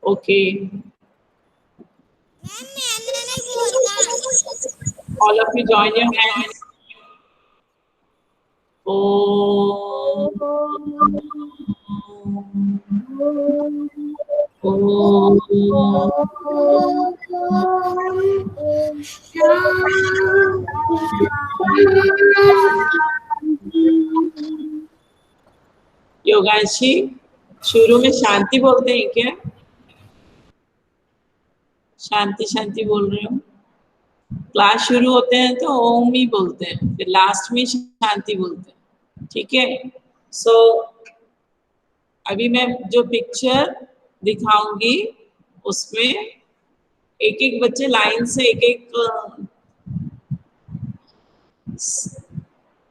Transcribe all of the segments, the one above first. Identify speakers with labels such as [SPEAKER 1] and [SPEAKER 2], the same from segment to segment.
[SPEAKER 1] Okay. All of you join your hands. Om. योगांशी शुरू में शांति बोलते हैं क्या? शांति शांति बोल रहे हो? क्लास शुरू होते हैं तो ओम ही बोलते हैं, फिर लास्ट में शांति बोलते हैं, ठीक है? सो अभी मैं जो पिक्चर दिखाऊंगी उसमें एक एक बच्चे लाइन से एक एक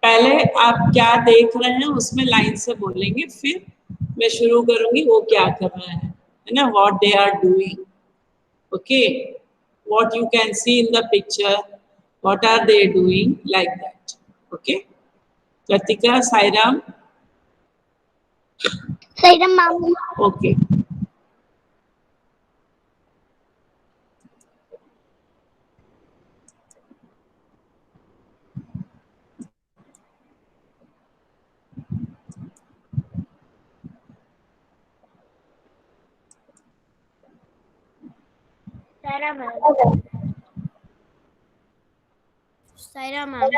[SPEAKER 1] पहले आप क्या देख रहे हैं उसमें लाइन से बोलेंगे, फिर मैं शुरू करूंगी वो क्या कर रहे हैं, है ना? What they are doing, okay? What you can see in the picture, what are they doing, like that, okay? Kritika, Sairam,
[SPEAKER 2] Sairam ma'am.
[SPEAKER 1] Okay.
[SPEAKER 2] Sairam ma'am. Sairam ma'am.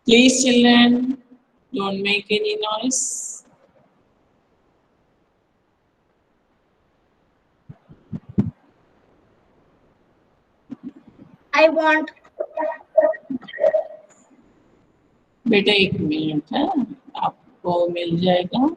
[SPEAKER 1] Please children, don't make any noise.
[SPEAKER 2] I want.
[SPEAKER 1] बेटा एक minute है, आपको मिल जाएगा।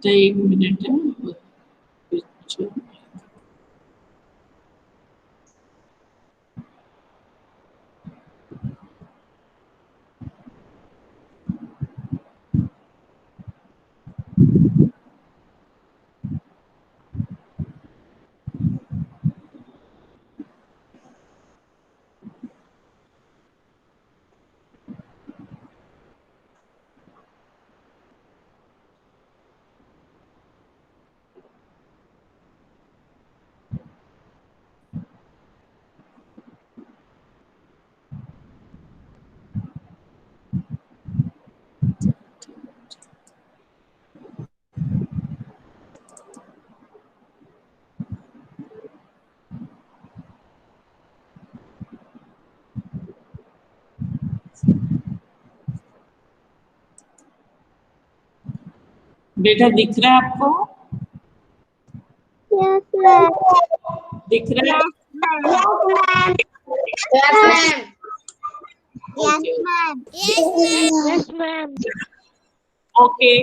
[SPEAKER 1] एक minute है। बेटा दिख रहा है आपको?
[SPEAKER 2] Yes, ma'am.
[SPEAKER 1] दिख रहा है?
[SPEAKER 2] Yes, ma'am.
[SPEAKER 1] Okay.
[SPEAKER 2] Yes, ma'am.
[SPEAKER 1] Okay.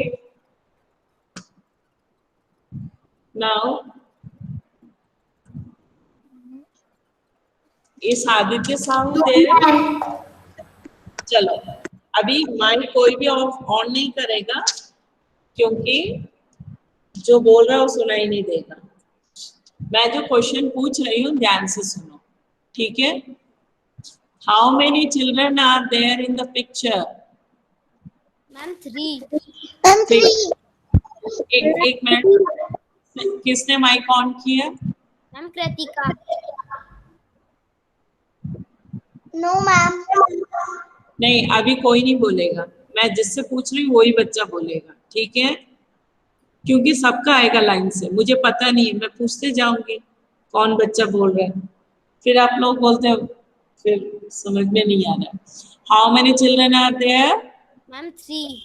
[SPEAKER 1] Now, इस आदित्य साहू दे चलो अभी माइक कोई भी ऑन नहीं करेगा क्योंकि जो बोल रहा है वो सुनाई नहीं देगा। मैं जो क्वेश्चन पूछ रही हूँ ध्यान से सुनो, ठीक है? How many children are there in the picture?
[SPEAKER 2] Ma'am, 3.
[SPEAKER 1] एक मिनट, किसने माइक ऑन किया?
[SPEAKER 2] Ma'am, Kritika. No, ma'am.
[SPEAKER 1] नहीं, अभी कोई नहीं बोलेगा, मैं जिससे पूछ रही हूँ वही बच्चा बोलेगा, ठीक है? क्योंकि सबका आएगा लाइन से, मुझे पता नहीं है, मैं पूछते जाऊंगी कौन बच्चा बोल रहा है, फिर आप लोग बोलते हो, फिर समझ में नहीं आ रहा। How many children are there?
[SPEAKER 2] Ma'am, 3.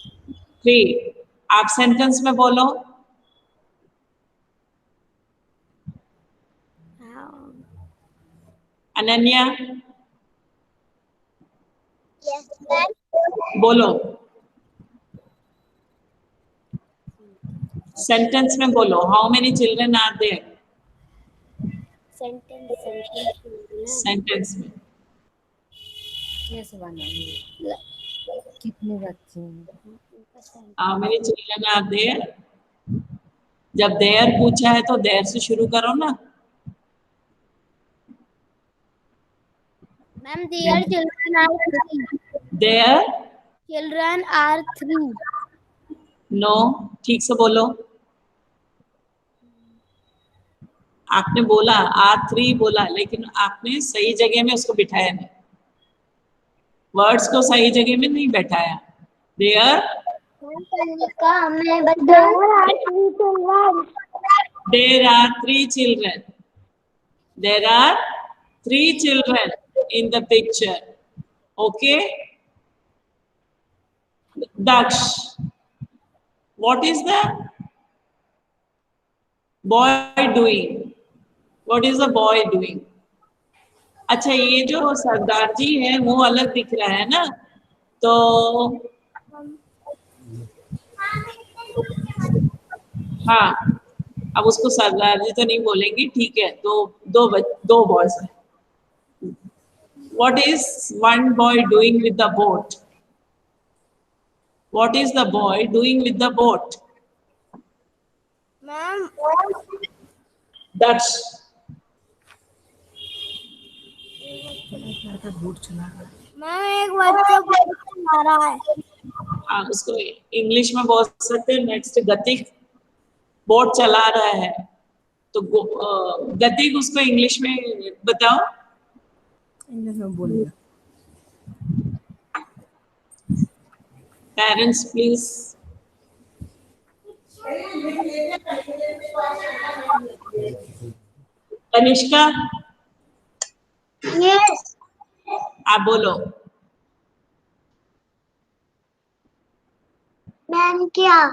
[SPEAKER 1] 3। आप सेंटेंस में बोलो। Ananya
[SPEAKER 2] Yes, ma'am.
[SPEAKER 1] बोलो, सेंटेंस में बोलो, how many children are there? Sentence में
[SPEAKER 3] कैसे बनाएंगे? कितने बच्चे हैं?
[SPEAKER 1] How many children are there? जब देयर पूछा है तो देयर से शुरू करो ना।
[SPEAKER 2] Ma'am, their children are 3.
[SPEAKER 1] There
[SPEAKER 2] Children are 3.
[SPEAKER 1] No, ठीक से बोलो। आपने बोला R3 बोला, लेकिन आपने सही जगह में उसको बिठाया नहीं, वर्ड्स को सही जगह में नहीं बैठाया। देयर
[SPEAKER 2] हमने बताया 3 children.
[SPEAKER 1] There are 3 children, there are 3 children in the picture, okay? Daksh, what is the boy doing? What is the boy doing? अच्छा, ये जो सरदार जी है वो अलग दिख रहा है ना, तो हाँ, अब उसको सरदार जी तो नहीं बोलेंगे, ठीक है? दो बॉयज हैं। What is one boy doing with the boat? What is the boy doing with the boat?
[SPEAKER 2] Ma'am,
[SPEAKER 1] That's
[SPEAKER 3] लड़का बोट चला रहा है।
[SPEAKER 2] मैम एक बच्चा बोट चला रहा है।
[SPEAKER 1] हाँ, उसको इंग्लिश में बोल सकते हैं। नेक्स्ट, गतिक बोट चला रहा है, तो गतिक उसको इंग्लिश में बताओ।
[SPEAKER 3] इंग्लिश में बोलिए।
[SPEAKER 1] Parents please. तनिष्का,
[SPEAKER 2] यस
[SPEAKER 1] आप बोलो।
[SPEAKER 2] मैम क्या?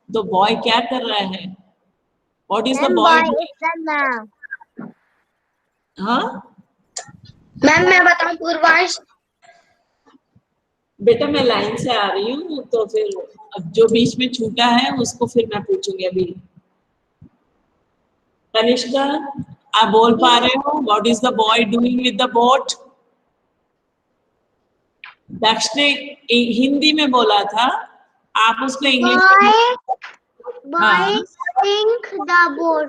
[SPEAKER 1] तो बॉय क्या कर रहा है? What is the
[SPEAKER 2] ma'am
[SPEAKER 1] boy?
[SPEAKER 2] Boy is the noun.
[SPEAKER 1] हाँ
[SPEAKER 2] मैम मैं बताऊं पूर्वांश?
[SPEAKER 1] बेटा, मैं लाइन से आ रही हूँ, तो फिर अब जो बीच में छूटा है उसको फिर मैं पूछूंगी अभी। तनिष्का, आप बोल पा रहे हो? What is the boy doing with the boat? Daksh ने हिंदी में बोला था, आप उसको इंग्लिश में।
[SPEAKER 2] Boy sink the boat.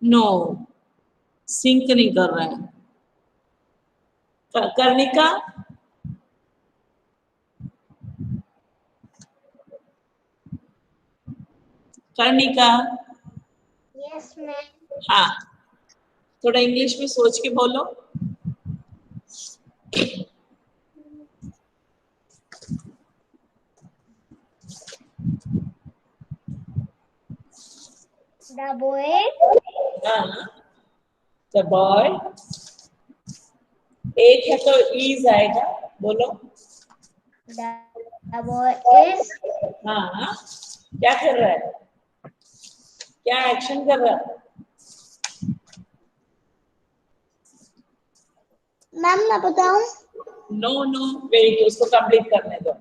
[SPEAKER 1] No, sink नहीं कर रहा है। Karnika, Karnika,
[SPEAKER 2] yes ma'am.
[SPEAKER 1] हाँ, थोड़ा इंग्लिश में सोच के बोलो।
[SPEAKER 2] द बॉय,
[SPEAKER 1] हाँ, द बॉय, एक है तो ईज आएगा, बोलो।
[SPEAKER 2] द The boy is
[SPEAKER 1] हाँ, क्या कर रहा है? क्या एक्शन कर रहा है?
[SPEAKER 2] मैम मैं बताऊं?
[SPEAKER 1] नो नो वेट, उसको कंप्लीट करने दो.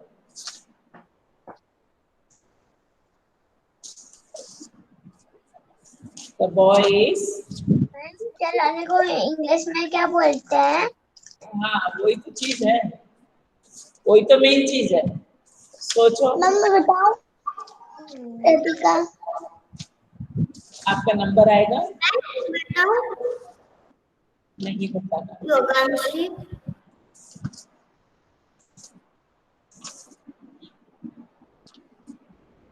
[SPEAKER 1] The boy is.
[SPEAKER 2] मैम चलाने को इंग्लिश में क्या बोलते हैं?
[SPEAKER 1] हाँ, वही तो चीज है, वही तो मेन चीज है. सोचो.
[SPEAKER 2] मैम मैं बताऊं? कृतिका
[SPEAKER 1] आपका नंबर आएगा.
[SPEAKER 2] बताऊं?
[SPEAKER 1] नहीं बताना.
[SPEAKER 2] योगांशी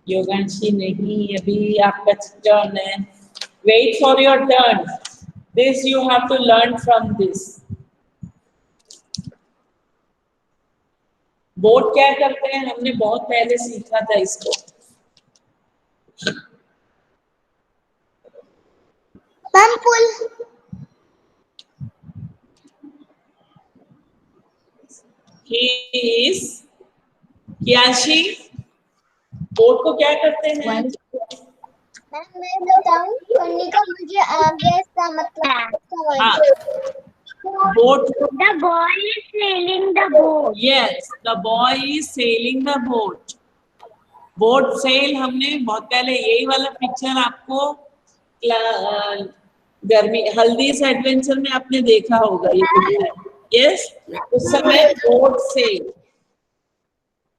[SPEAKER 1] योगांशी नहीं, अभी आपका टर्न है. Wait for your turn. This you have to learn from this. Boat क्या करते हैं, हमने बहुत पहले सीखा था इसको.
[SPEAKER 2] Ma'am pull
[SPEAKER 1] he is. Kiyanshi, boat को क्या करते हैं?
[SPEAKER 2] मैम मैं बताऊं? कनिका मुझे आगे इसका मतलब
[SPEAKER 1] हाँ, boat.
[SPEAKER 2] The boy is sailing the boat.
[SPEAKER 1] Yes, the boy is sailing the boat. Boat sail हमने बहुत पहले, यही वाला पिक्चर आपको गर्मी हल्दीज एडवेंचर में आपने देखा होगा ये पिक्चर. यस, उस समय बोट सेल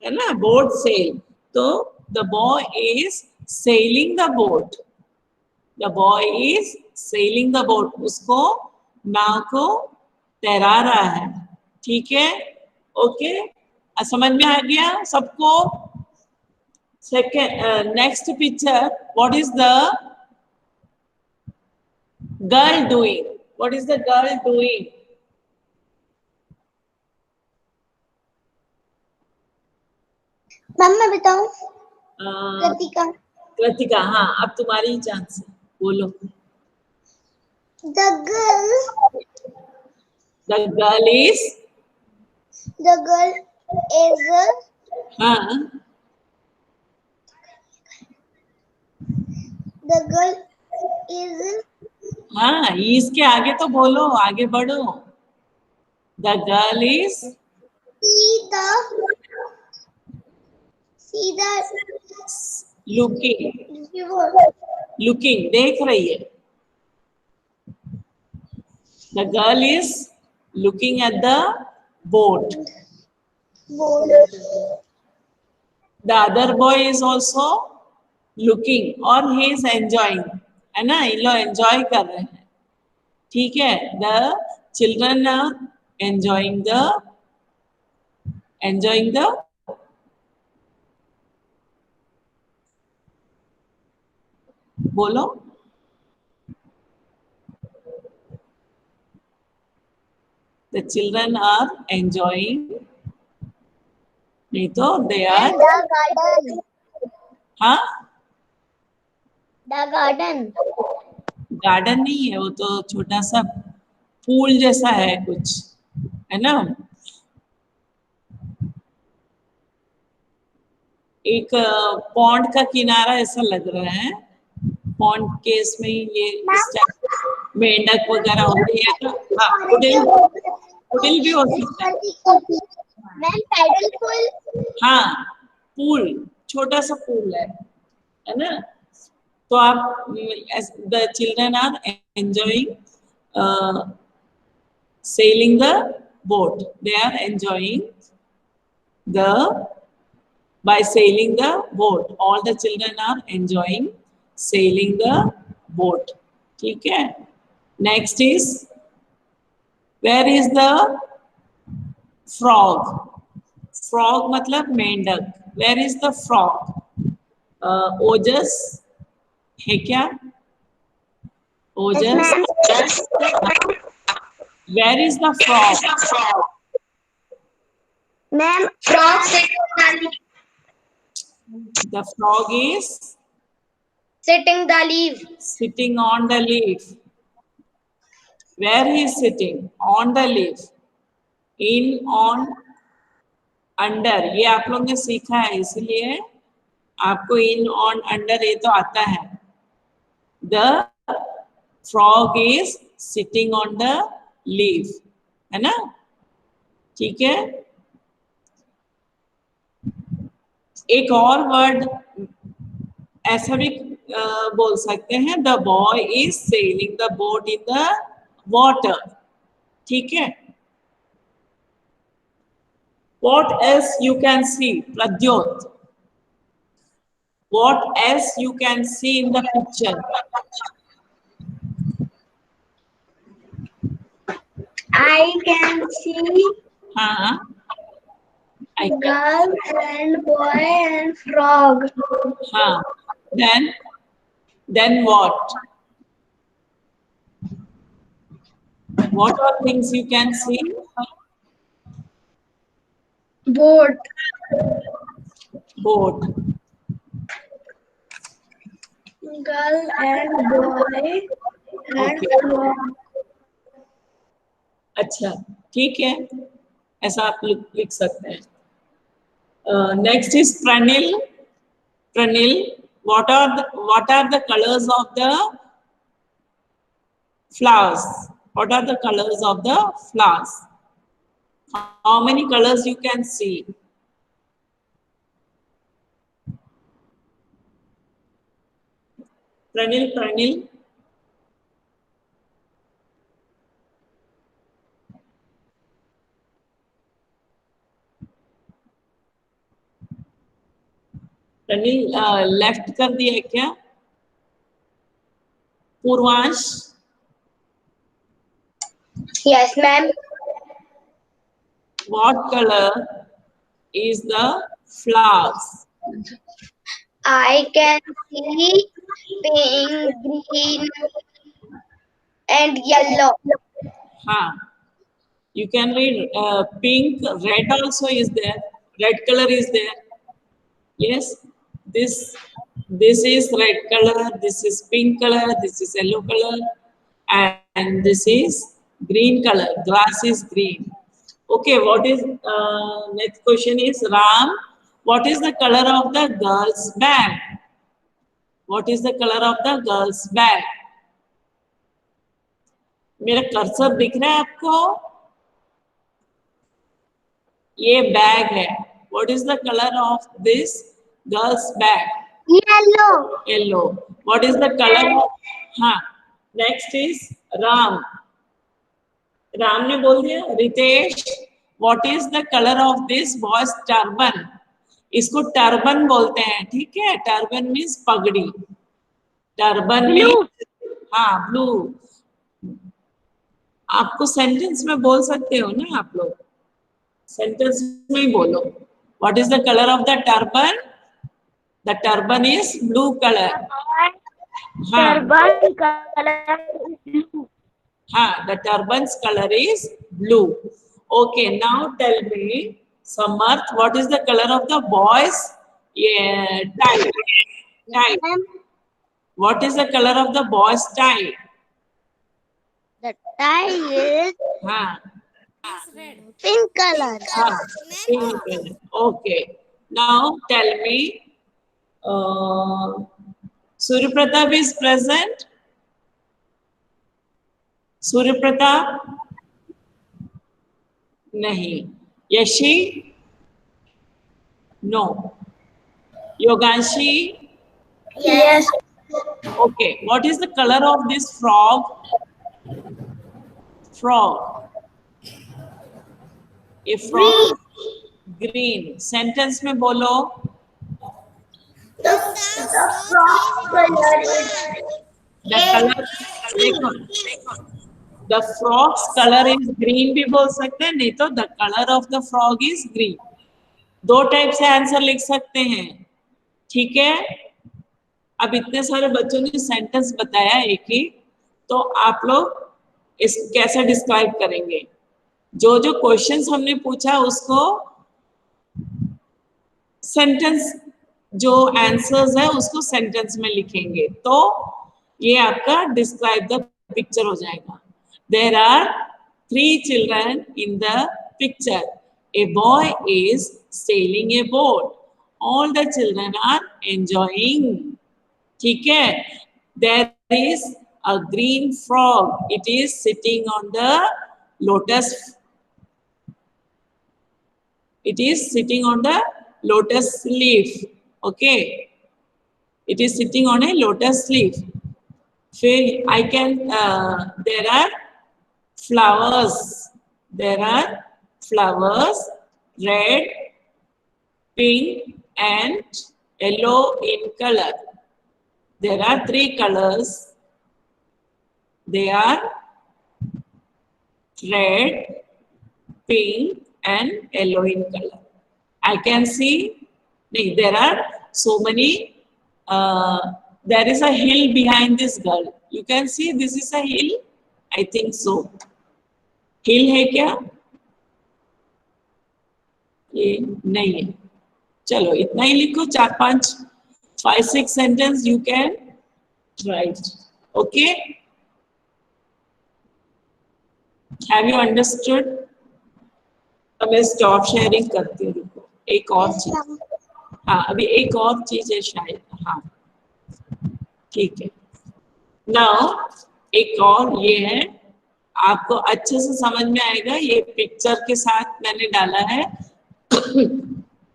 [SPEAKER 1] है ना, बोट सेल. तो the boy is sailing the boat. The boy is sailing the boat. उसको नाव को तैरा रहा है. ठीक है, ओके. समझ में आ गया सबको? Second, next picture. What is the girl doing? What is the girl doing?
[SPEAKER 2] Ma'am मैं बताऊं? कृतिका
[SPEAKER 1] कृतिका, हाँ, अब तुम्हारी चांस है, बोलो.
[SPEAKER 2] The girl
[SPEAKER 1] the girl is. हाँ,
[SPEAKER 2] the girl is
[SPEAKER 1] हाँ, इसके आगे तो बोलो, आगे बढ़ो. The girl is.
[SPEAKER 2] see the
[SPEAKER 1] looking.
[SPEAKER 2] river.
[SPEAKER 1] Looking, देख रही है. The girl is looking at the boat.
[SPEAKER 2] Boat.
[SPEAKER 1] The other boy is also looking और ही इज एंजॉइंग. है ना, ये लोग एंजॉय कर रहे हैं. ठीक है, the children are enjoying the बोलो. The children are enjoying. नहीं तो दे आर.
[SPEAKER 2] The garden.
[SPEAKER 1] हाँ,
[SPEAKER 2] The garden.
[SPEAKER 1] गार्डन नहीं है वो, तो छोटा सा पूल जैसा है कुछ, है ना. एक पॉन्ड का किनारा ऐसा लग रहा है. पॉन्ड के इसमें ये इस टाइप मेंढक वगैरह होती है. तो हाँ, पुडिल भी हो सकता है.
[SPEAKER 2] Ma'am paddle pool.
[SPEAKER 1] हाँ, पूल, छोटा सा पूल है ना. तो आप, the children are enjoying sailing the boat. They are enjoying by sailing the boat. All the children are enjoying sailing the boat. ठीक है. Next is, where is the frog? Frog मतलब मेंढक. Where is the frog? ओजस है क्या? ओजस. Where is the frog?
[SPEAKER 2] Ma'am, frog sitting
[SPEAKER 1] The frog is
[SPEAKER 2] the leaf.
[SPEAKER 1] sitting on the leaf. Where he is sitting? On the leaf. In, on, under, ये आप लोग ने सीखा है इसलिए आपको इन, ऑन, अंडर ये तो आता है। The frog is sitting on the leaf, है ना? ठीक है। एक और वर्ड ऐसा भी बोल सकते हैं, the boy is sailing the boat in the water. ठीक है। What else you can see, Pradyot? What else you can see in the picture?
[SPEAKER 2] I can see
[SPEAKER 1] हाँ, I can.
[SPEAKER 2] girl and boy and frog.
[SPEAKER 1] हाँ. Then what? What are things you can see?
[SPEAKER 2] Boat.
[SPEAKER 1] Boat.
[SPEAKER 2] Girl and boy and
[SPEAKER 1] Okay.
[SPEAKER 2] frog.
[SPEAKER 1] अच्छा, ठीक है, ऐसा आप लिख सकते हैं। Next is Pranil. Pranil, what are the colors of the flowers? What are the colors of the flowers? How many colors you can see? Pranil. Pranil, left कर दिया है क्या? Purvansh?
[SPEAKER 2] Yes, ma'am.
[SPEAKER 1] What color is the flowers?
[SPEAKER 2] I can see pink, green, and yellow.
[SPEAKER 1] हाँ, you can read pink, red also is there. Red color is there. Yes, this is red color, this is pink color, this is yellow color, and this is green color. Grass is green. Okay, what is next question is Ram. What is the color of the girl's bag? What is the color of the girl's bag? मेरा cursor दिख रहा है आपको? ये bag है. What is the color of this girl's bag?
[SPEAKER 2] Yellow.
[SPEAKER 1] Yellow. What is the color of? हाँ. Next is Ram. Ram ने बोल दिया. Ritesh, what is the color of this boy's turban? इसको टर्बन बोलते हैं, ठीक है? टर्बन मीन्स पगड़ी. टर्बन मीन्स, हाँ, ब्लू. आपको सेंटेंस में बोल सकते हो ना आप लोग, सेंटेंस में ही बोलो. What is the color of the turban? The turban is blue color. हाँ,
[SPEAKER 2] Turban color is blue.
[SPEAKER 1] हाँ, the turban's color is blue. Okay, now tell me, Samarth, what is the color of the boy's tie? Tie. What is the color of the boy's tie?
[SPEAKER 2] The tie is
[SPEAKER 1] हाँ,
[SPEAKER 2] pink color.
[SPEAKER 1] हाँ, pink color. Okay, now tell me, Surya Pratap is present? Surya Pratap नहीं. Yashi? No. Yoganshi?
[SPEAKER 2] Yes.
[SPEAKER 1] Okay, what is the color of this frog? Frog. A frog. Green. Sentence में बोलो.
[SPEAKER 2] The frog color is
[SPEAKER 1] The color. देखो. The frog's color is green भी बोल सकते हैं, नहीं तो the color of the frog is green. दो टाइप से आंसर लिख सकते हैं, ठीक है? अब इतने सारे बच्चों ने सेंटेंस बताया एक ही, तो आप लोग इस कैसे डिस्क्राइब करेंगे? जो जो क्वेश्चंस हमने पूछा उसको सेंटेंस, जो आंसर्स है उसको सेंटेंस में लिखेंगे, तो ये आपका डिस्क्राइब द पिक्चर हो जाएगा. There are 3 children in the picture. A boy is sailing a boat. All the children are enjoying. ठीक है? There is a green frog. It is sitting on the lotus. It is sitting on the lotus leaf. Okay. It is sitting on a lotus leaf. There are flowers. There are flowers, red, pink, and yellow in color. There are 3 colors. They are red, pink, and yellow in color. I can see there are so many. There is a hill behind this girl. You can see this is a hill. I think so. Hill है क्या? ये नहीं है. चलो इतना ही लिखो. 4-5, 5-6 sentence you can write. Okay? Have you understood? अब मैं stop sharing करती हूँ. रुको. एक और चीज. हाँ अभी एक और चीज है शायद. हाँ ठीक है. नाउ एक और ये है, आपको अच्छे से समझ में आएगा. ये पिक्चर के साथ मैंने डाला है.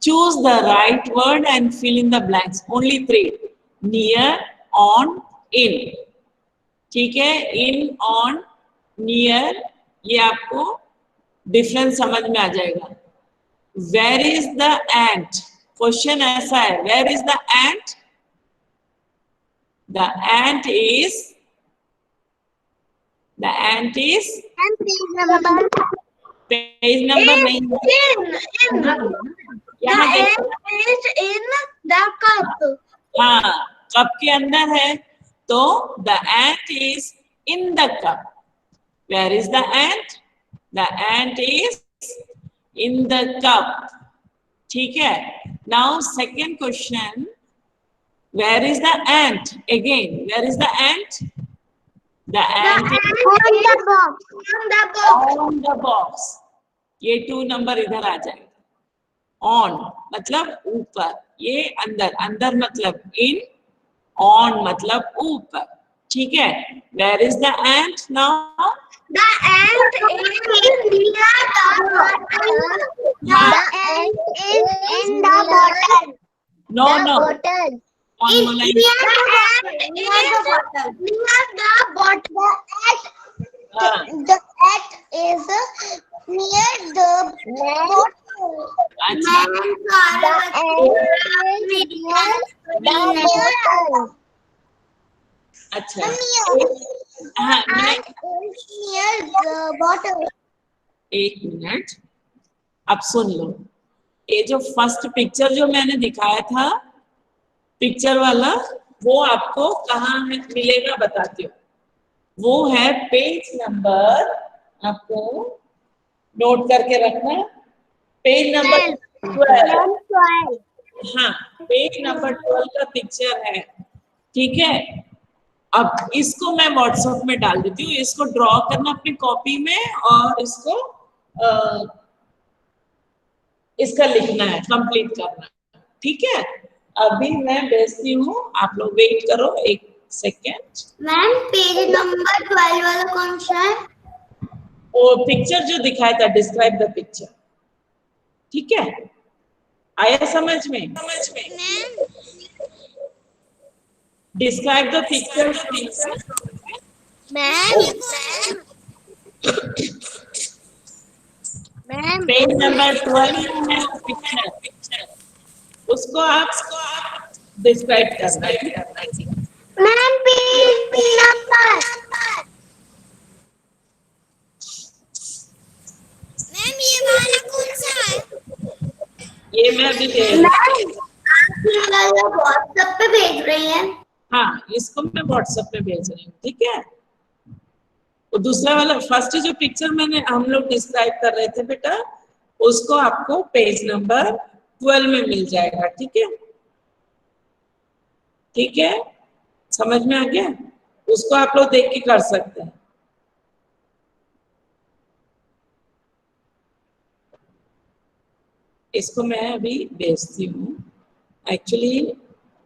[SPEAKER 1] Choose the right word and fill in the blanks. Only 3. Near, on, in. ठीक है? In, on, near. ये आपको डिफरेंस समझ में आ जाएगा. Where is the ant? Question ऐसा है, where is the ant? The ant is page number नहीं. यहाँ
[SPEAKER 2] in the cup.
[SPEAKER 1] हाँ कप के अंदर है तो the ant is in the cup. Where is the ant? The ant is in the cup. ठीक है? Now second question. Where is the ant? Again, where is the ant? The ant is on the box. ये 2 number इधर आ जाएगा. On मतलब ऊपर. ये अंदर. अंदर मतलब in. On मतलब ऊपर. ठीक है? Where is the ant now?
[SPEAKER 2] The ant is near the bottle. The ant is in the bottle.
[SPEAKER 1] No.
[SPEAKER 2] Bottle.
[SPEAKER 1] On वाला
[SPEAKER 2] Near the bottle. The ant is near the bottle.
[SPEAKER 1] अच्छा.
[SPEAKER 2] The ant is near the bottle.
[SPEAKER 1] अच्छा. हाँ
[SPEAKER 2] Ant is near the bottle.
[SPEAKER 1] 1 minute. अब सुन लो. ये जो first picture जो मैंने दिखाया था, पिक्चर वाला, वो आपको कहाँ मिलेगा बताती हूँ. वो है पेज नंबर, आपको नोट करके रखना. Page number 12. हाँ पेज नंबर 12 का पिक्चर है. ठीक है? अब इसको मैं व्हाट्सएप में डाल देती हूँ. इसको ड्रॉ करना अपनी कॉपी में और इसको इसका लिखना है, कंप्लीट करना. ठीक है? अभी मैं भेजती हूँ. आप लोग वेट करो 1 सेकेंड.
[SPEAKER 2] मैम पेज नंबर 12 वाला कौन सा है?
[SPEAKER 1] वो पिक्चर जो दिखाया था, डिस्क्राइब द पिक्चर. ठीक है? आया समझ में? Describe the picture.
[SPEAKER 2] Ma'am
[SPEAKER 1] page number 12 है पिक्चर. उसको आप डिस्क्राइब करना है.
[SPEAKER 2] Ma'am page number. मैम ये वाला कौन सा है?
[SPEAKER 1] ये मैं अभी
[SPEAKER 2] व्हाट्सएप पे भेज रही हैं.
[SPEAKER 1] हाँ इसको मैं व्हाट्सएप पे भेज रही हूँ. ठीक है? वो दूसरा वाला फर्स्ट जो पिक्चर मैंने हम लोग डिस्क्राइब कर रहे थे बेटा, उसको आपको पेज नंबर 12 में मिल जाएगा. ठीक है? ठीक है? समझ में आ गया? उसको आप लोग देख के कर सकते हैं. इसको मैं अभी भेजती हूँ। एक्चुअली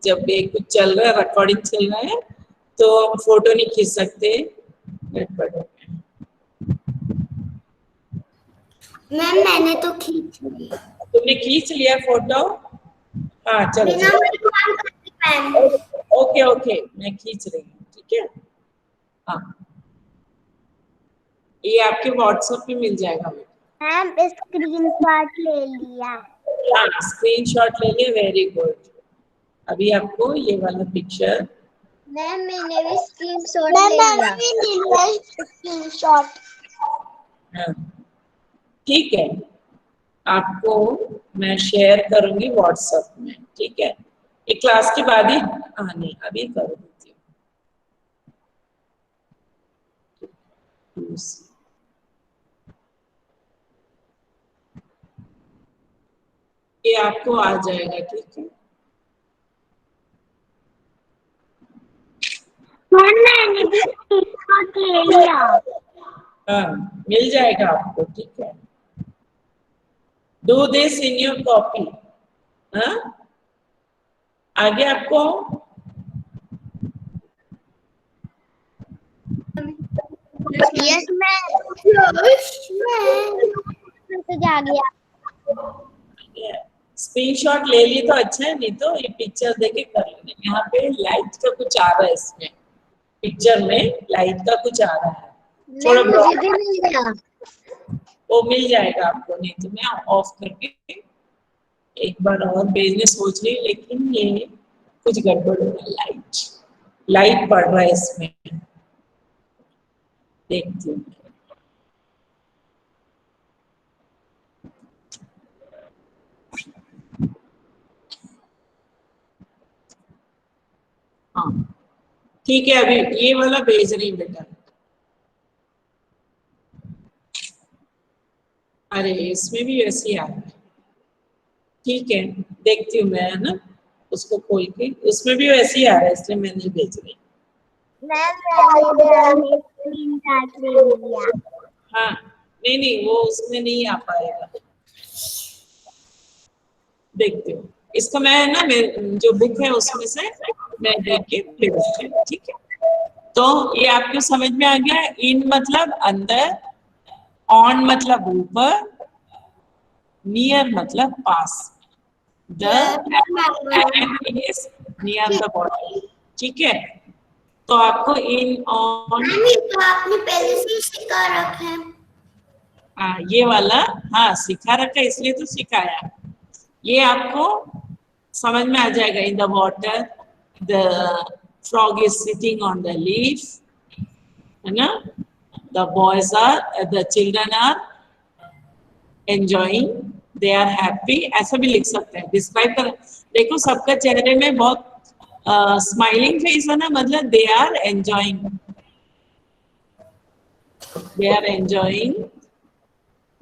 [SPEAKER 1] जब ये कुछ चल रहा है, रिकॉर्डिंग चल रहा है, तो हम फोटो नहीं खींच सकते।
[SPEAKER 2] मैम मैंने तो खींच ली।
[SPEAKER 1] तुमने खींच लिया फोटो? हाँ चलो
[SPEAKER 2] बिना
[SPEAKER 1] चलो।
[SPEAKER 2] मेरे को काम करती मैम।
[SPEAKER 1] ओके ओके, मैं खींच रही हूँ, ठीक है। हाँ, ये आपके व्हाट्सएप पे मिल जाएगा।
[SPEAKER 2] मैम स्क्रीनशॉट ले लिया।
[SPEAKER 1] हाँ, स्क्रीनशॉट ले लिए, वेरी गुड। अभी आपको ये वाला पिक्चर,
[SPEAKER 2] मैम मैंने भी स्क्रीनशॉट ले लिया। स्क्रीनशॉट।
[SPEAKER 1] हाँ ठीक है, आपको मैं शेयर करूंगी व्हाट्सएप में, ठीक है। ये क्लास के बाद ही, हाँ नहीं अभी कर देती हूँ। ये आपको आ जाएगा, ठीक है।
[SPEAKER 2] मैंने भी स्क्रीनशॉट ले लिया।
[SPEAKER 1] हाँ मिल जाएगा आपको, ठीक है। Do this in your copy. हाँ, आगे आपको
[SPEAKER 2] yes ma'am. Yes ma'am. Message आ गया।
[SPEAKER 1] स्क्रीनशॉट ले ली तो अच्छा है, नहीं तो ये पिक्चर देके कर लेंगे। यहाँ पे लाइट का कुछ आ रहा है, इसमें पिक्चर में लाइट का कुछ आ रहा है, थोड़ा
[SPEAKER 2] मैम मुझे भी मिल गया।
[SPEAKER 1] वो मिल जाएगा आपको। नहीं तो मैं ऑफ करके एक बार और भेजने सोच रही, लेकिन ये कुछ गड़बड़ हो रहा है। लाइट पड़ रहा है इसमें, देखती हूँ। हाँ ठीक है, अभी ये वाला भेज रही बेटा। अरे इसमें भी वैसे ही आ रहा है, ठीक है, देखती हूँ मैं, है ना, उसको खोल के। उसमें भी वैसे ही आ रहा है, इसलिए मैं नहीं भेज रही।
[SPEAKER 2] मैम मैंने स्क्रीनशॉट ले लिया।
[SPEAKER 1] हाँ नहीं नहीं, वो उसमें नहीं आ पाएगा। देखती हूँ इसको मैं, ना मैं जो बुक है उसमें से मैं देख के भेजती हूँ, ठीक है। तो ये आपको समझ में आ गया। इन मतलब अंदर, ऑन मतलब ऊपर, नियर मतलब पास। The ant is near the body, ठीक है। तो आपको इन, ऑन,
[SPEAKER 2] तो आपने पहले से ही सिखा रखा है।
[SPEAKER 1] ये वाला, हाँ सिखा रखा है, इसलिए तो सिखाया। ये आपको समझ में आ जाएगा। In the water, the frog is sitting on the leaf, है ना। The boys are, the children are enjoying, they are happy, ऐसा भी लिख सकते हैं, डिस्क्राइब कर। देखो सबका चेहरे में बहुत स्माइलिंग फेस है ना, मतलब they are enjoying, they are enjoying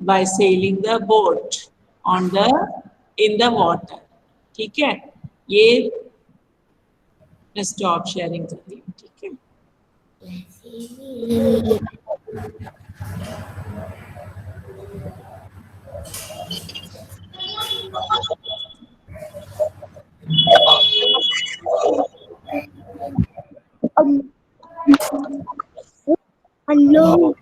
[SPEAKER 1] by sailing the boat on the, in the water, ठीक है। ये मैं स्टॉप शेयरिंग करती हूँ, ठीक है।
[SPEAKER 2] हेलो।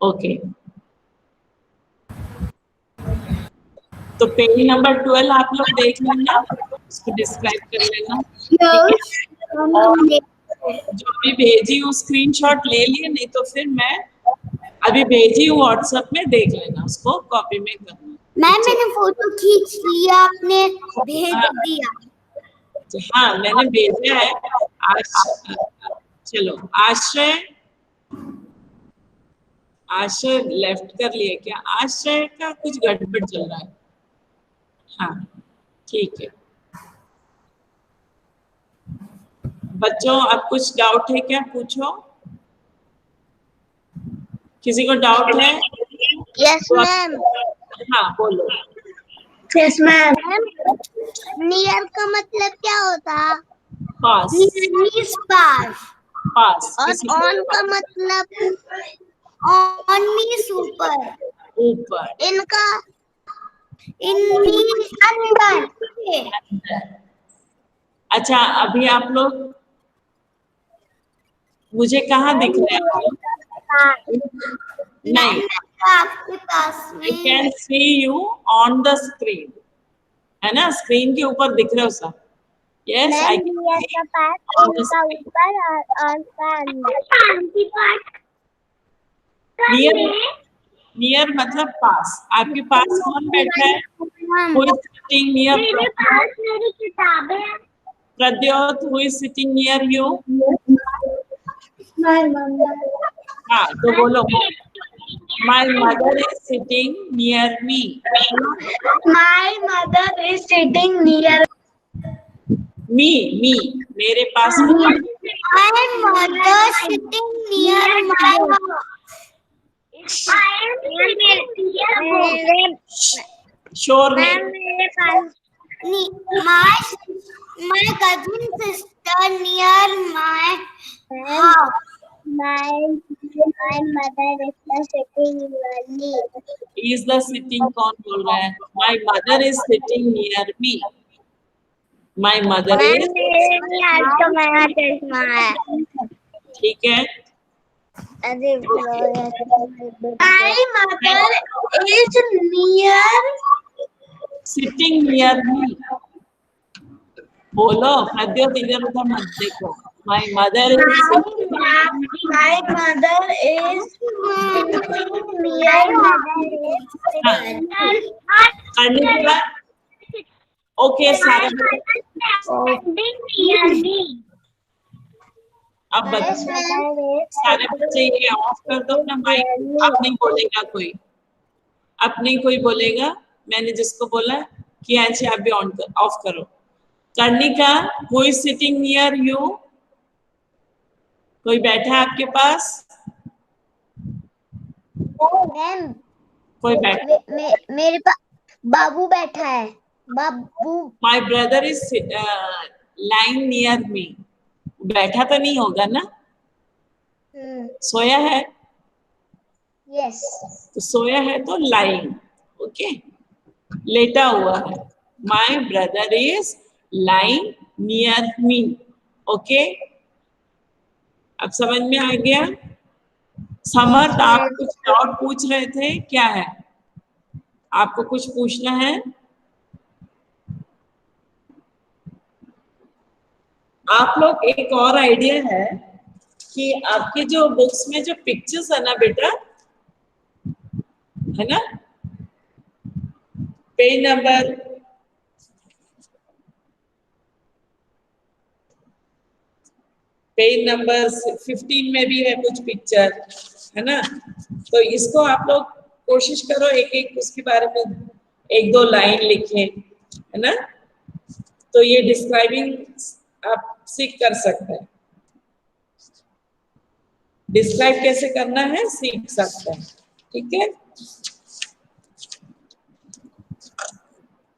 [SPEAKER 1] ओके, तो पेज नंबर 12 आप लोग देख लेना, उसको डिस्क्राइब कर लेना, ठीक है। और जो अभी भेजी हूँ स्क्रीनशॉट ले लिए, नहीं तो फिर मैं अभी भेजी हूँ व्हाट्सएप में, देख लेना, उसको कॉपी में करना।
[SPEAKER 2] मैम मैंने फोटो खींच लिया, आपने भेज दिया।
[SPEAKER 1] हाँ मैंने भेजा है। आज चलो, आश्रय, आश्रय लेफ्ट कर लिए क्या? आश्रय का कुछ गड़बड़ चल रहा है। हाँ ठीक है बच्चों, अब कुछ डाउट है क्या? पूछो, किसी को डाउट है?
[SPEAKER 2] Yes ma'am.
[SPEAKER 1] हाँ बोलो।
[SPEAKER 2] Yes ma'am. नियर का मतलब क्या होता?
[SPEAKER 1] पास
[SPEAKER 2] मीन्स पास।
[SPEAKER 1] पास
[SPEAKER 2] और
[SPEAKER 1] किसी
[SPEAKER 2] ऑन
[SPEAKER 1] के
[SPEAKER 2] का मतलब ऑन मीन्स ऊपर,
[SPEAKER 1] ऊपर
[SPEAKER 2] इनका इन मीन्स अंदर।
[SPEAKER 1] अच्छा अभी आप लोग मुझे कहाँ दिख रहे हैं आप लोग? नहीं,
[SPEAKER 2] आपके पास
[SPEAKER 1] I
[SPEAKER 2] में
[SPEAKER 1] can see you on the screen, है ना? स्क्रीन के ऊपर दिख रहे हो सब? Yes, I can see on the screen.
[SPEAKER 2] ऊपर और का अंदर।
[SPEAKER 1] नियर मतलब पास। आपके पास कौन बैठा है? Who is sitting near
[SPEAKER 2] मेरे पास मेरी किताबें हैं।
[SPEAKER 1] Pradyot? Who is sitting near you?
[SPEAKER 2] My mother.
[SPEAKER 1] हाँ, तो बोलो My mother is sitting near me.
[SPEAKER 2] My mother is sitting near
[SPEAKER 1] Me, मेरे पास में।
[SPEAKER 2] my mother sitting near my house. I am sitting near
[SPEAKER 1] शोर नहीं।
[SPEAKER 2] मेरे पास my cousin sister near my house. My mother is sitting near me.
[SPEAKER 1] Is the sitting कौन बोल रहा है? My mother is sitting near me. My mother is ठीक है।
[SPEAKER 2] My mother is near
[SPEAKER 1] Sitting near me. बोलो प्रद्योत इधर उधर मत देखो। My mother is sitting
[SPEAKER 2] My mother is sitting near
[SPEAKER 1] करने के बाद ओके सारे अब सारे बच्चे ये ऑफ कर दो ना माइक। अब नहीं बोलेगा कोई, अब नहीं कोई बोलेगा। मैंने जिसको बोला कि अच्छे आप भी ऑन कर ऑफ करो। Karnika, who is sitting near you? कोई बैठा है आपके पास? कोई बैठा?
[SPEAKER 2] मेरे पास बाबू बैठा है। Babu
[SPEAKER 1] my brother is lying near me. बैठा तो नहीं होगा ना? सोया है?
[SPEAKER 2] यस
[SPEAKER 1] तो सोया है तो लाइंग, ओके, लेटा हुआ है। My brother is lying near me, okay. अब समझ में आ गया? समर्थ, आप कुछ डाउट पूछ रहे थे, क्या है? आपको कुछ पूछना है? आप लोग एक और आइडिया है कि आपके जो बुक्स में जो पिक्चर्स है ना बेटा, है ना, पेज नंबर 15 में भी है कुछ पिक्चर, है ना। तो इसको आप लोग कोशिश करो एक एक उसके बारे में एक दो लाइन लिखें, है ना। तो ये डिस्क्राइबिंग आप सीख कर सकते हैं। डिस्क्राइब कैसे करना है सीख सकते हैं, ठीक है।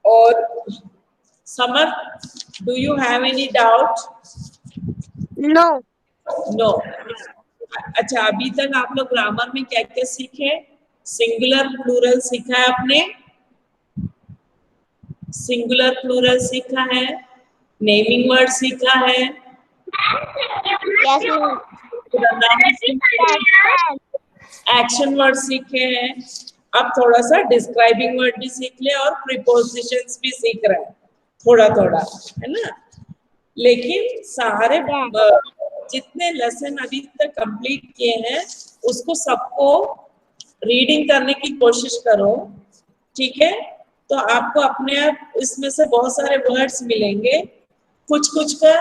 [SPEAKER 1] और Samarth, do you have any doubt?
[SPEAKER 2] No
[SPEAKER 1] no. अच्छा, अभी तक आप लोग ग्रामर में क्या क्या सीखे? सिंगुलर प्लूरल सीखा है आपने? सिंगुलर प्लूरल सीखा है, नेमिंग वर्ड सीखा है, एक्शन वर्ड सीखे हैं। अब थोड़ा सा डिस्क्राइबिंग वर्ड भी सीख ले और प्रीपोजिशंस भी सीख रहे हैं थोड़ा थोड़ा, है ना। लेकिन सारे जितने लेसन अभी तक कंप्लीट किए हैं उसको सबको रीडिंग करने की कोशिश करो, ठीक है। तो आपको अपने आप इसमें से बहुत सारे वर्ड्स मिलेंगे। कुछ कुछ का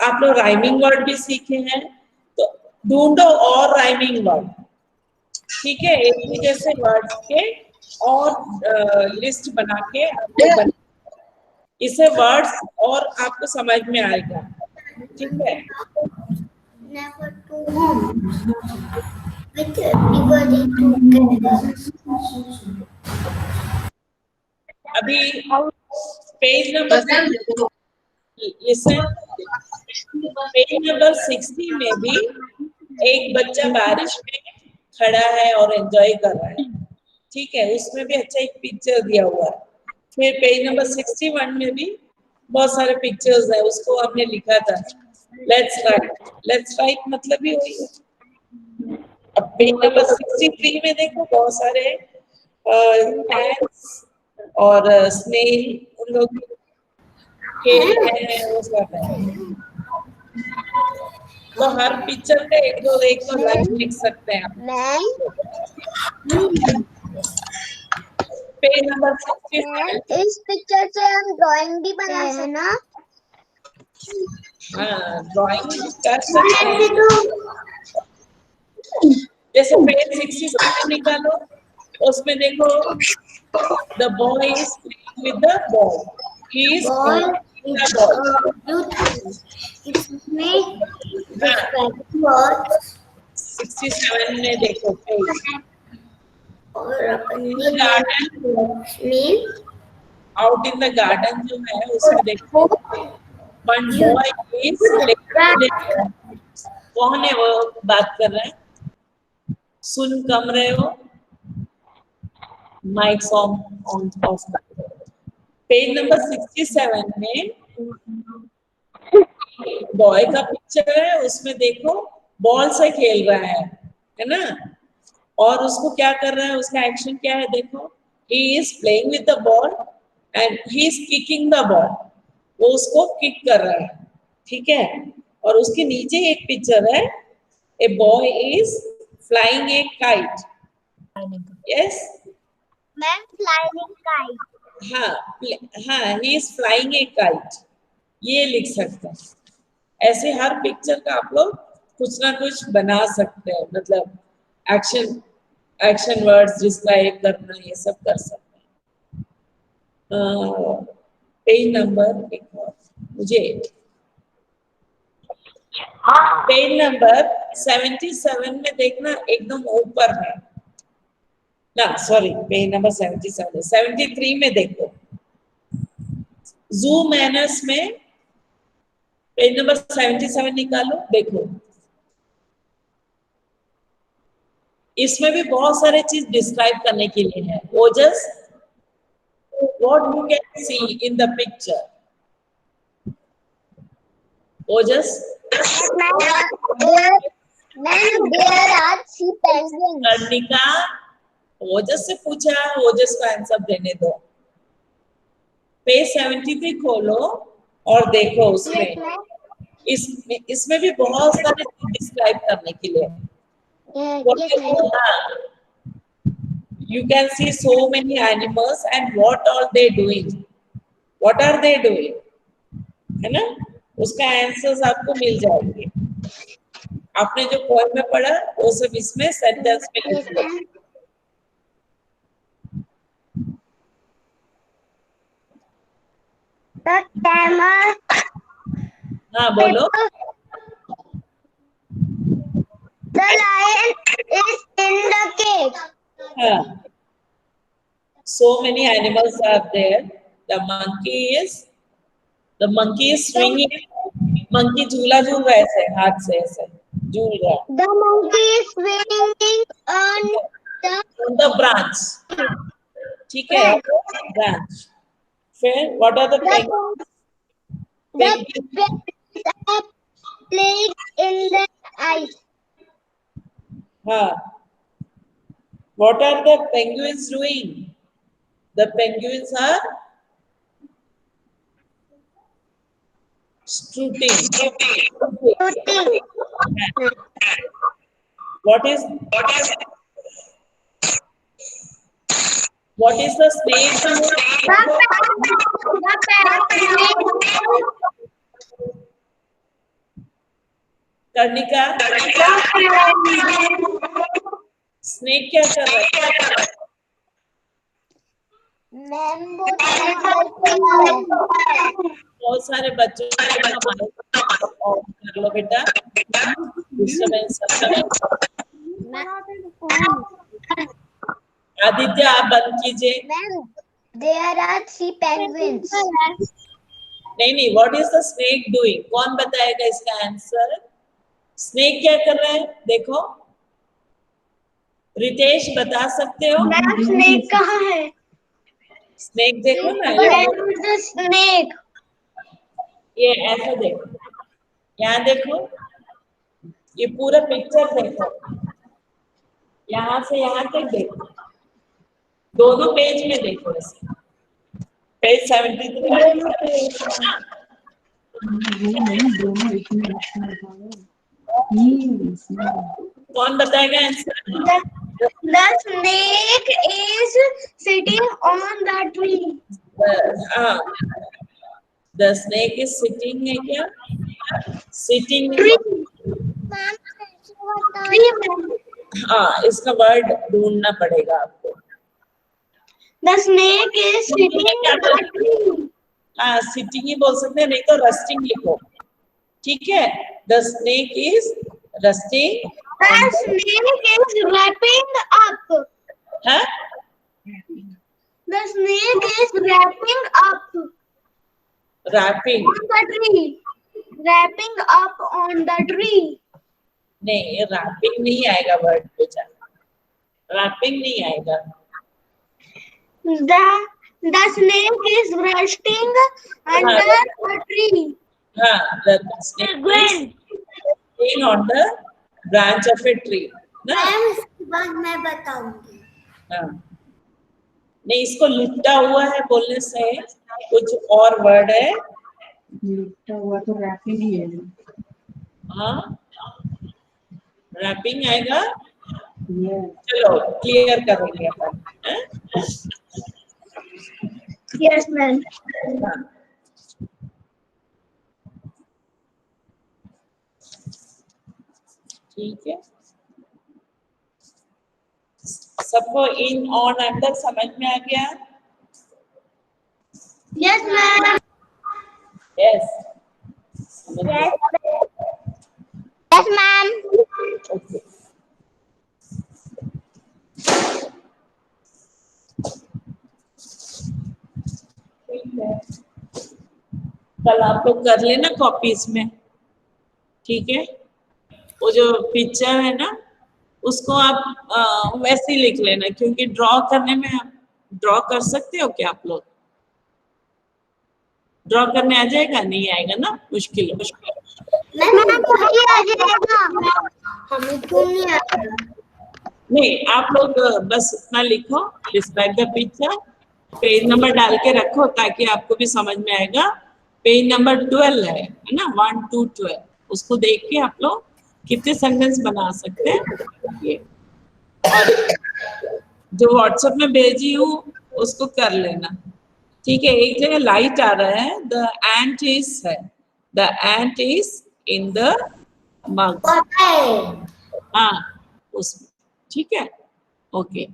[SPEAKER 1] आप लोग राइमिंग वर्ड भी सीखे हैं, तो ढूंढो और राइमिंग वर्ड, ठीक है। एक ही जैसे वर्ड्स के और लिस्ट बना के आपको इसे वर्ड्स और आपको समझ में आएगा, ठीक है।
[SPEAKER 2] never to home with everybody together.
[SPEAKER 1] अभी page number listen page number 60 में भी एक बच्चा बारिश में खड़ा है और एंजॉय कर रहा है, ठीक है, उसमें भी अच्छा एक पिक्चर दिया हुआ है। फिर पेज नंबर 61 में भी बहुत सारे पिक्चर्स है, उसको हमने लिखा था लेट्स राइट मतलब ही वही है। अब पेज नंबर 63 में देखो बहुत सारे ants और स्नेल उन लोग खेल रहे हैं, वो सब है। तो हर पिक्चर पे एक दो लाइन लिख सकते हैं आप।
[SPEAKER 2] मैम
[SPEAKER 1] पेज नंबर 67
[SPEAKER 2] इस पिक्चर से हम ड्राइंग भी बना सकते हैं ना?
[SPEAKER 1] हाँ ड्राइंग कर सकते हैं। जैसे पेज 67 निकालो, उसमें देखो the boy is playing with the ball, he is playing the ball.
[SPEAKER 2] इसमें
[SPEAKER 1] हाँ 67 में देखो पेज
[SPEAKER 2] और अपन
[SPEAKER 1] garden out in the garden जो है उसमें देखो वन बॉय इज प्लेइंग। कौन है वो बात कर रहे हैं? सुन कम रहे हो, mics on off. Page number 67 में बॉय का पिक्चर है, उसमें देखो बॉल से खेल रहा है ना, और उसको क्या कर रहा है, उसका एक्शन क्या है देखो, ही is playing with the ball and he is kicking the ball, वो उसको किक कर रहा है, ठीक है। और उसके नीचे एक पिक्चर है, a boy is flying a kite, yes
[SPEAKER 2] ma'am flying kite.
[SPEAKER 1] हाँ he is flying a kite, ये लिख सकते हैं। ऐसे हर पिक्चर का आप लोग कुछ ना कुछ बना सकते हैं, मतलब एक्शन वर्ड्स डिस्क्राइब करना, ये सब कर सकते हैं। पेज नंबर एक और मुझे पेज नंबर 77 में देखना, एकदम ऊपर है ना, सॉरी पेज नंबर 77 73 में देखो जू मैनर्स में, पेज नंबर 77 निकालो देखो, इसमें भी बहुत सारे चीज डिस्क्राइब करने के लिए है। Ojas what you can see in the picture, Ojas
[SPEAKER 2] ma'am there are 3 penguins.
[SPEAKER 1] Karnika Ojas से पूछा, ओजस का आंसर देने दो। पेज 73 खोलो और देखो उसमें इसमें भी बहुत सारे चीज डिस्क्राइब करने के लिए। You can see so many animals and what are they doing? What are they doing? है ना, उसका आंसर्स आपको मिल जाएंगे। आपने जो पोएम में पढ़ा वो सब इसमें सेंटेंस में लिख लो।
[SPEAKER 2] The camel
[SPEAKER 1] हाँ बोलो।
[SPEAKER 2] The lion is in the cage.
[SPEAKER 1] हाँ, so many animals are there. The monkey is swinging. Monkey झूला झूल रहा है ऐसे, हाथ से ऐसे झूल रहा है।
[SPEAKER 2] The monkey is swinging on
[SPEAKER 1] the branch, ठीक है, branch। फिर what are the penguins?
[SPEAKER 2] the penguins are playing in the ice.
[SPEAKER 1] हाँ, what are the penguins doing? The penguins are shooting. What is the snake doing? कर्णिका snake क्या कर रहा है? बहुत सारे बच्चों कर लो बेटा, आदित्य आप बंद कीजिए।
[SPEAKER 2] There are 3 penguins.
[SPEAKER 1] नहीं, what is the snake doing? कौन बताएगा इसका आंसर? स्नेक क्या कर रहा है? देखो, रितेश बता सकते हो?
[SPEAKER 2] मैम स्नेक कहाँ है?
[SPEAKER 1] स्नेक देखो ना,
[SPEAKER 2] Where is the snake?
[SPEAKER 1] ये ऐसा देखो, यहाँ देखो, ये पूरा पिक्चर देखो, यहाँ से यहाँ तक देखो, दोनों पेज में देखो ऐसे, पेज 73। कौन बताएगा answer?
[SPEAKER 2] The snake is sitting on the tree.
[SPEAKER 1] हाँ, द स्नेक इज सिटिंग है क्या? Sitting,
[SPEAKER 2] Tree, ma'am.
[SPEAKER 1] हाँ, इसका वर्ड ढूंढना पड़ेगा आपको।
[SPEAKER 2] The snake is sitting on the tree.
[SPEAKER 1] हाँ, सिटिंग ही बोल सकते हैं, नहीं तो रस्टिंग लिखो, ठीक है? The snake is rusting.
[SPEAKER 2] The snake is wrapping up.
[SPEAKER 1] हाँ,
[SPEAKER 2] The snake is wrapping up
[SPEAKER 1] wrapping
[SPEAKER 2] on the tree. Wrapping up on the tree.
[SPEAKER 1] नहीं, रैपिंग नहीं आएगा वर्ड पे, रैपिंग नहीं आएगा।
[SPEAKER 2] The snake is resting under the tree.
[SPEAKER 1] हाँ, the snake is sitting on the branch of a tree, ना?
[SPEAKER 2] Ma'am इसके बाद मैं बताऊंगी।
[SPEAKER 1] हाँ, नहीं, इसको लिपटा हुआ है बोलने से कुछ और वर्ड है।
[SPEAKER 3] लिपटा हुआ तो रैपिंग ही है।
[SPEAKER 1] हाँ, रैपिंग आएगा।
[SPEAKER 3] Yes.
[SPEAKER 1] चलो क्लियर करेंगे अपन, हैं?
[SPEAKER 2] Yes, ma'am.
[SPEAKER 1] हाँ। ठीक है, सबको इन ऑन अंडर समझ में आ गया?
[SPEAKER 2] Yes, ma'am.
[SPEAKER 1] Yes,
[SPEAKER 2] Yes, ma'am.
[SPEAKER 1] Okay. ठीक है, कल आप लोग कर लेना कॉपीज में, ठीक है? वो जो पिक्चर है ना, उसको आप वैसे ही लिख लेना, क्योंकि ड्रॉ करने में आप ड्रॉ कर सकते हो क्या? आप लोग ड्रॉ करने आ जाएगा? नहीं आएगा ना, मुश्किल है।
[SPEAKER 2] मैम वही आ जाएगा, हमें क्यों नहीं आएगा?
[SPEAKER 1] नहीं, आप लोग बस इतना लिखो, describe the picture, page number डाल के रखो ताकि आपको भी समझ में आएगा। पेज नंबर 12 है ना, 1 to 12, उसको देख के आप लोग कितने सेंटेंस बना सकते हैं ये, और जो व्हाट्सएप में भेजी हूँ उसको कर लेना, ठीक है? एक जगह लाइट आ रहा है, द एंट इज है, the ant is in the mug, हाँ उसमें, ठीक है? ओके,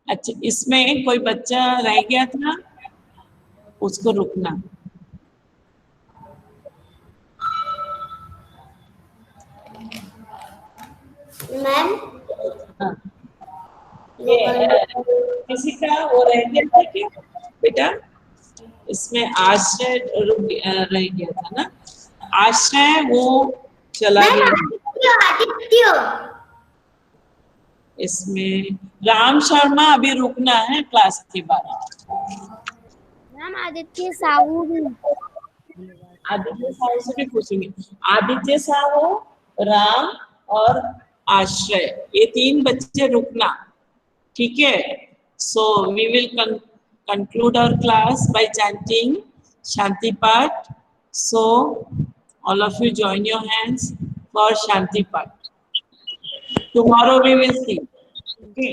[SPEAKER 1] अच्छा, इसमें कोई बच्चा रह गया था, उसको रुकना।
[SPEAKER 2] मैम
[SPEAKER 1] हाँ, किसी का वो रह गया था क्या बेटा? इसमें आश्रय रह गया था ना, आश्रय वो चला गया।
[SPEAKER 2] आदित्य,
[SPEAKER 1] इसमें राम शर्मा अभी रुकना है क्लास के बाद।
[SPEAKER 2] मैम आदित्य साहू भी,
[SPEAKER 1] आदित्य साहू से भी पूछेंगे। आदित्य साहू, राम और आश्रय, ये 3 बच्चे रुकना, ठीक है? So we will conclude our class by chanting Shanti Path. So all of you join your hands for Shanti Path. Tomorrow we will see. Okay.